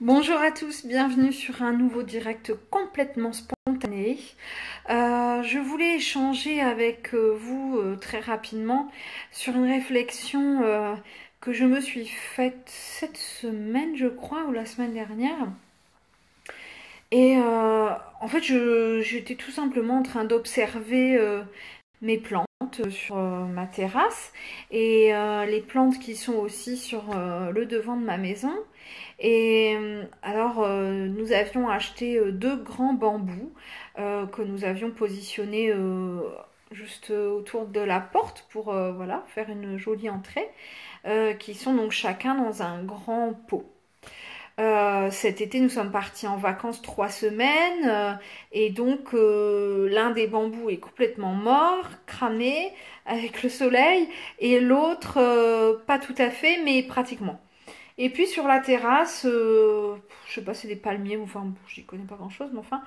Bonjour à tous, bienvenue sur un nouveau direct complètement spontané. Je voulais échanger avec vous très rapidement sur une réflexion que je me suis faite cette semaine, je crois, ou la semaine dernière. Et en fait, j'étais tout simplement en train d'observer mes plantes sur ma terrasse et les plantes qui sont aussi sur le devant de ma maison. Et alors, nous avions acheté deux grands bambous que nous avions positionnés juste autour de la porte pour voilà, faire une jolie entrée, qui sont donc chacun dans un grand pot. Cet été, nous sommes partis en vacances 3 semaines et donc l'un des bambous est complètement mort, cramé avec le soleil et l'autre pas tout à fait mais pratiquement. Et puis sur la terrasse, je sais pas, c'est des palmiers, enfin j'y connais pas grand chose, mais enfin,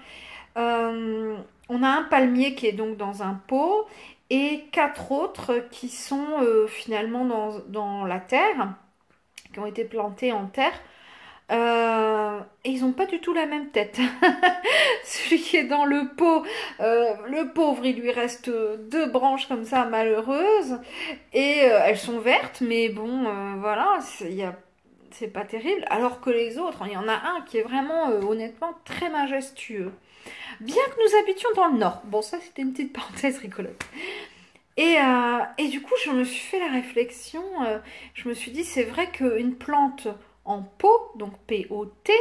on a un palmier qui est donc dans un pot et quatre autres qui sont finalement dans la terre, qui ont été plantés en terre. Et ils n'ont pas du tout la même tête. Celui qui est dans le pot, le pauvre, il lui reste deux branches comme ça malheureuses. Et elles sont vertes, mais bon, voilà, c'est pas terrible. Alors que les autres, il y en a un qui est vraiment, honnêtement, très majestueux. Bien que nous habitions dans le nord. Bon, ça, c'était une petite parenthèse rigolote. Et du coup, je me suis fait la réflexion, je me suis dit, c'est vrai qu'une plante en pot, donc P-O-T,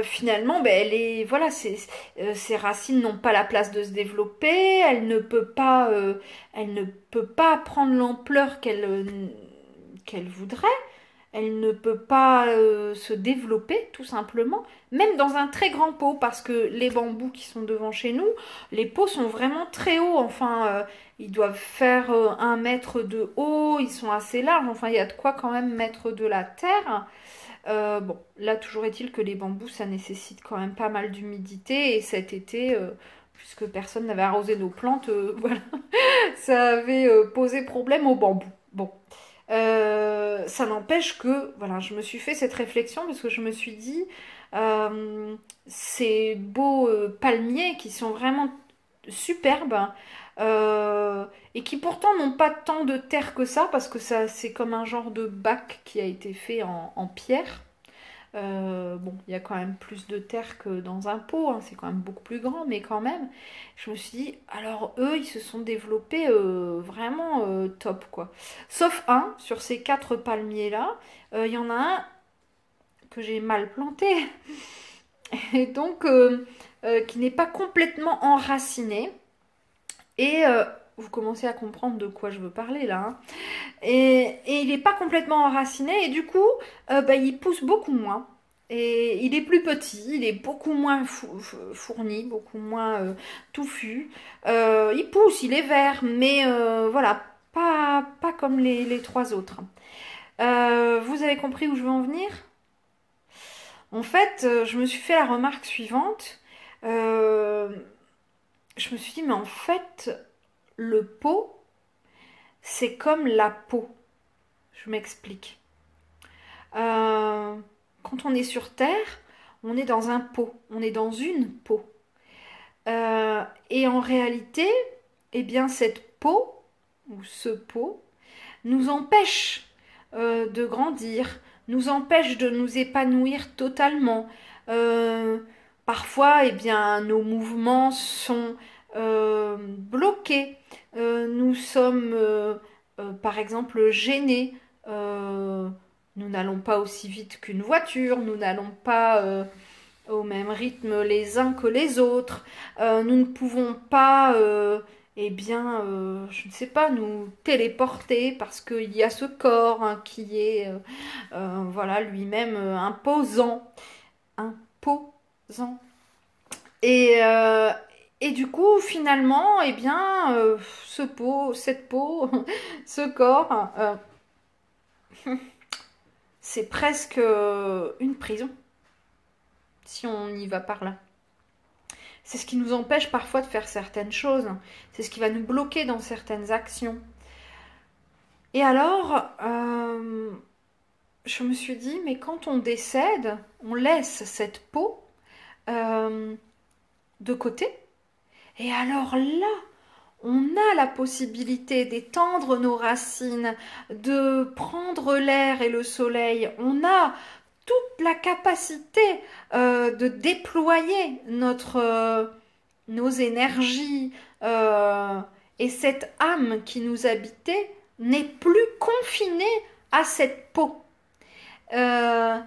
finalement, ben, voilà, ses racines n'ont pas la place de se développer, elle ne peut pas prendre l'ampleur qu'elle voudrait. Elle ne peut pas se développer tout simplement, même dans un très grand pot, parce que les bambous qui sont devant chez nous, les pots sont vraiment très hauts, enfin ils doivent faire 1 mètre de haut, ils sont assez larges, enfin il y a de quoi quand même mettre de la terre. Bon, là toujours est-il que les bambous ça nécessite quand même pas mal d'humidité, et cet été, puisque personne n'avait arrosé nos plantes, voilà, ça avait posé problème aux bambous. Bon. Ça n'empêche que, voilà, je me suis fait cette réflexion parce que je me suis dit, euh, ces beaux palmiers qui sont vraiment superbes et qui pourtant n'ont pas tant de terre que ça parce que ça, c'est comme un genre de bac qui a été fait en pierre. Bon, il y a quand même plus de terre que dans un pot, hein, c'est quand même beaucoup plus grand, mais quand même, je me suis dit, alors eux, ils se sont développés vraiment top, quoi. Sauf un, sur ces quatre palmiers-là, il y en a un que j'ai mal planté, et donc qui n'est pas complètement enraciné, et vous commencez à comprendre de quoi je veux parler là, hein. Et il n'est pas complètement enraciné et du coup, bah, il pousse beaucoup moins. Et il est plus petit, il est beaucoup moins fourni, beaucoup moins touffu. Il pousse, il est vert, mais voilà, pas comme les trois autres. Vous avez compris où je veux en venir? En fait, je me suis fait la remarque suivante. Euh, je me suis dit, mais en fait, le pot, c'est comme la peau. Je m'explique. Euh, Quand on est sur Terre, on est dans un pot, on est dans une peau. Et en réalité, eh bien, cette peau, ou ce pot, nous empêche de grandir, nous empêche de nous épanouir totalement. Euh, Parfois, eh bien, nos mouvements sont bloqués. Nous sommes, par exemple, gênés. Euh, Nous n'allons pas aussi vite qu'une voiture, nous n'allons pas au même rythme les uns que les autres. Nous ne pouvons pas, eh bien, je ne sais pas, nous téléporter parce qu'il y a ce corps hein, qui est, voilà, lui-même imposant, imposant. Et, euh, et du coup, finalement, eh bien, ce pot, cette peau, ce corps, c'est presque une prison, si on y va par là. C'est ce qui nous empêche parfois de faire certaines choses. C'est ce qui va nous bloquer dans certaines actions. Et alors, je me suis dit, mais quand on décède, on laisse cette peau euh, de côté. Et alors là, on a la possibilité d'étendre nos racines, de prendre l'air et le soleil. On a toute la capacité de déployer nos énergies. euh, et cette âme qui nous habitait n'est plus confinée à cette peau. Euh,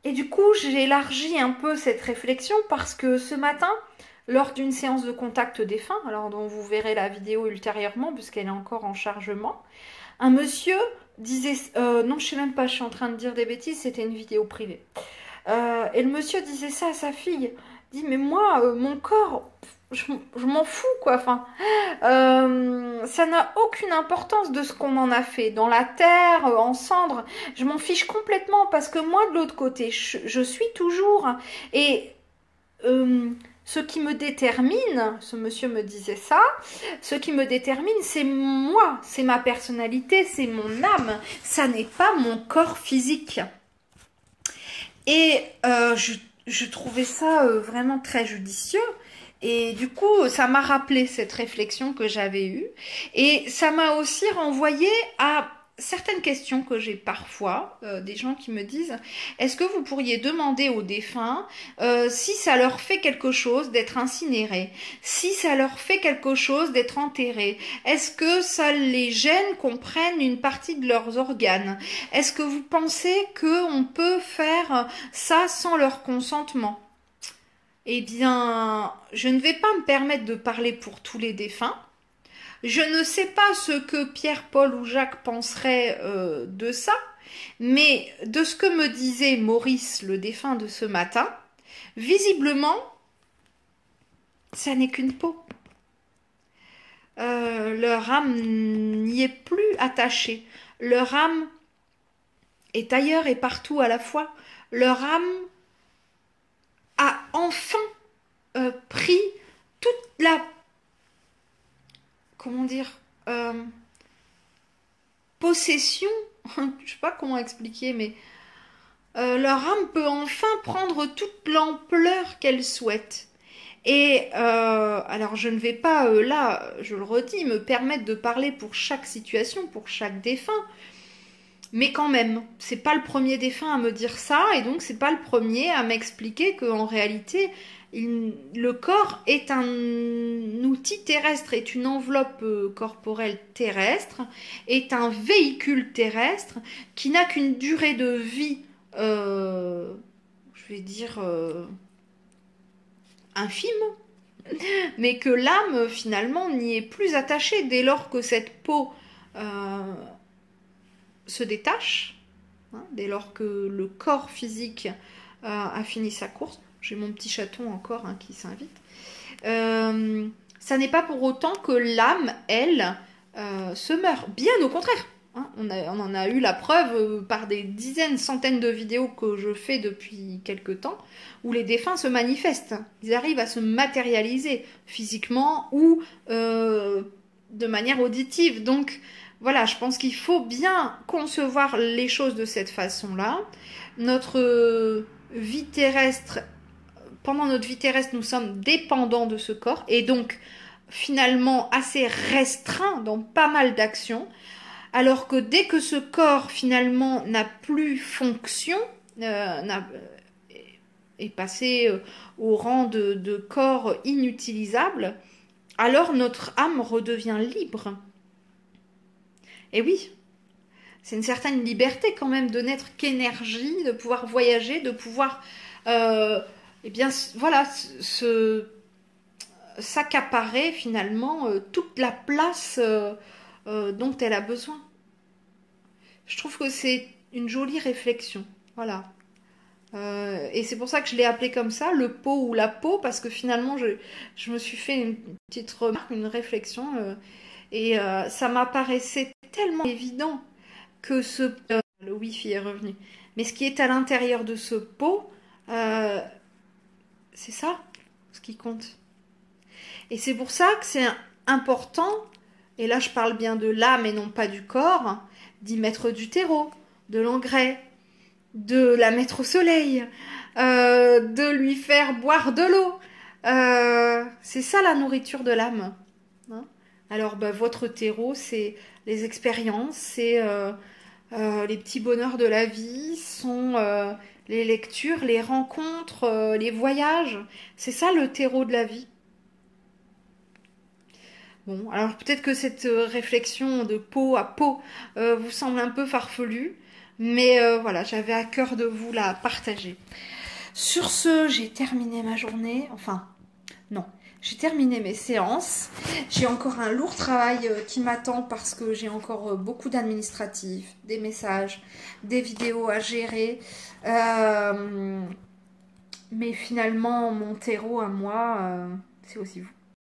et du coup, j'ai élargi un peu cette réflexion parce que ce matin, lors d'une séance de contact défunt, alors dont vous verrez la vidéo ultérieurement puisqu'elle est encore en chargement, un monsieur disait, non, je sais même pas, je suis en train de dire des bêtises, c'était une vidéo privée. Et le monsieur disait ça à sa fille, dit mais moi, mon corps, je m'en fous quoi. Enfin, ça n'a aucune importance de ce qu'on en a fait dans la terre, en cendres. Je m'en fiche complètement parce que moi de l'autre côté, je suis toujours. Et euh, ce qui me détermine, ce monsieur me disait ça, ce qui me détermine, c'est moi, c'est ma personnalité, c'est mon âme, ça n'est pas mon corps physique. Et je trouvais ça vraiment très judicieux. Et du coup, ça m'a rappelé cette réflexion que j'avais eue. Et ça m'a aussi renvoyé à certaines questions que j'ai parfois, des gens qui me disent, est-ce que vous pourriez demander aux défunts si ça leur fait quelque chose d'être incinérés, si ça leur fait quelque chose d'être enterrés, est-ce que ça les gêne qu'on prenne une partie de leurs organes, est-ce que vous pensez qu'on peut faire ça sans leur consentement? Eh bien, je ne vais pas me permettre de parler pour tous les défunts. Je ne sais pas ce que Pierre, Paul ou Jacques penseraient de ça, mais de ce que me disait Maurice, le défunt de ce matin, visiblement, ça n'est qu'une peau. Leur âme n'y est plus attachée. Leur âme est ailleurs et partout à la fois. Leur âme a enfin pris toute la, comment dire, possession, je sais pas comment expliquer, mais leur âme peut enfin prendre toute l'ampleur qu'elle souhaite. Et alors je ne vais pas là, je le redis, me permettre de parler pour chaque situation, pour chaque défunt, mais quand même, c'est pas le premier défunt à me dire ça, et donc c'est pas le premier à m'expliquer qu'en réalité, le corps est un outil terrestre, est une enveloppe corporelle terrestre, est un véhicule terrestre qui n'a qu'une durée de vie, je vais dire, infime, mais que l'âme finalement n'y est plus attachée dès lors que cette peau se détache, hein, dès lors que le corps physique a fini sa course. J'ai mon petit chaton encore qui s'invite. Ça n'est pas pour autant que l'âme, elle, se meurt. Bien au contraire. Hein, on en a eu la preuve par des dizaines, centaines de vidéos que je fais depuis quelque temps, où les défunts se manifestent. Ils arrivent à se matérialiser physiquement ou de manière auditive. Donc, voilà, je pense qu'il faut bien concevoir les choses de cette façon-là. Notre vie terrestre, pendant notre vie terrestre, nous sommes dépendants de ce corps et donc finalement assez restreints dans pas mal d'actions. Alors que dès que ce corps finalement n'a plus fonction, est passé au rang de corps inutilisable, alors notre âme redevient libre. Et oui, c'est une certaine liberté quand même de n'être qu'énergie, de pouvoir voyager, de pouvoir, eh bien, voilà, s'accaparer finalement toute la place dont elle a besoin. Je trouve que c'est une jolie réflexion. Voilà. Et c'est pour ça que je l'ai appelé comme ça, le pot ou la peau, parce que finalement, je me suis fait une petite remarque, une réflexion, et ça m'apparaissait tellement évident que le Wi-Fi est revenu. Mais ce qui est à l'intérieur de ce pot, euh, c'est ça, ce qui compte. Et c'est pour ça que c'est important, et là je parle bien de l'âme et non pas du corps, d'y mettre du terreau, de l'engrais, de la mettre au soleil, de lui faire boire de l'eau. C'est ça la nourriture de l'âme. Hein. Alors, bah, votre terreau, c'est les expériences, c'est les petits bonheurs de la vie, sont les lectures, les rencontres, les voyages. C'est ça le terreau de la vie. Bon, alors peut-être que cette réflexion de peau à peau vous semble un peu farfelue, mais voilà, j'avais à cœur de vous la partager. Sur ce, j'ai terminé ma journée. Enfin, non, j'ai terminé mes séances. J'ai encore un lourd travail qui m'attend parce que j'ai encore beaucoup d'administratifs, des messages, des vidéos à gérer. Mais finalement, mon terreau à moi, c'est aussi vous.